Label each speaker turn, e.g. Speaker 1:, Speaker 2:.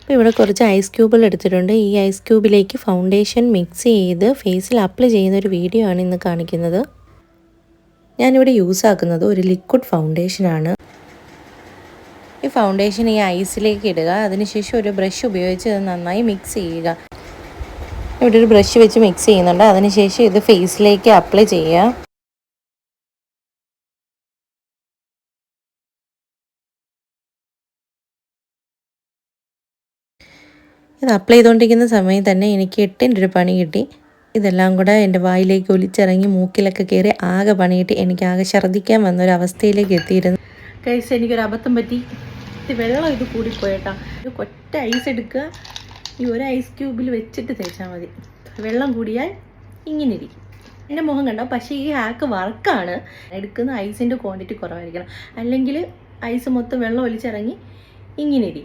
Speaker 1: അപ്പോൾ ഇവിടെ കുറച്ച് ഐസ് ക്യൂബുകൾ എടുത്തിട്ടുണ്ട്. ഈ ഐസ് ക്യൂബിലേക്ക് ഫൗണ്ടേഷൻ മിക്സ് ചെയ്ത് ഫേസിൽ അപ്ലൈ ചെയ്യുന്ന ഒരു വീഡിയോ ആണ് ഇന്ന് കാണിക്കുന്നത്. ഞാനിവിടെ യൂസ് ആക്കുന്നത് ഒരു ലിക്വിഡ് ഫൗണ്ടേഷനാണ്. ഈ ഫൗണ്ടേഷൻ ഈ ഐസിലേക്ക് ഇടുക. അതിനുശേഷം ഒരു ബ്രഷ് ഉപയോഗിച്ച് അത് നന്നായി മിക്സ് ചെയ്യുക. ഇവിടെ ഒരു ബ്രഷ് വെച്ച് മിക്സ് ചെയ്യുന്നുണ്ട്. അതിനുശേഷം ഇത് ഫേസിലേക്ക് അപ്ലൈ ചെയ്യുക. ഇത് അപ്ലൈ ചെയ്തുകൊണ്ടിരിക്കുന്ന സമയത്ത് തന്നെ എനിക്ക് 8 ഒരു പണി കിട്ടി. ഇതെല്ലാം കൂടെ എൻ്റെ വായിലേക്ക് ഒലിച്ചിറങ്ങി മൂക്കിലൊക്കെ കയറി ആകെ പണി കിട്ടി. എനിക്കാകെ ഛർദ്ദിക്കാൻ വന്നൊരവസ്ഥയിലേക്ക് എത്തിയിരുന്നു. ഗൈസ്, എനിക്കൊരു അബദ്ധം പറ്റി. വെള്ളം ഇത് കൂടിപ്പോയേട്ടാ. ഒരു ഒറ്റ ഐസ് എടുക്കുക, ഈ ഒരു ഐസ് ക്യൂബിൽ വെച്ചിട്ട് തേച്ചാൽ മതി. വെള്ളം കൂടിയാൽ ഇങ്ങനെ ഇരിക്കും. എൻ്റെ മുഖം കണ്ടോ? പക്ഷേ ഈ ഹാക്ക് വർക്കാണ്. എടുക്കുന്ന ഐസിൻ്റെ ക്വാണ്ടിറ്റി കുറവായിരിക്കണം, അല്ലെങ്കിൽ ഐസ് മൊത്തം വെള്ളം ഒലിച്ചിറങ്ങി ഇങ്ങനെ ഇരിക്കും.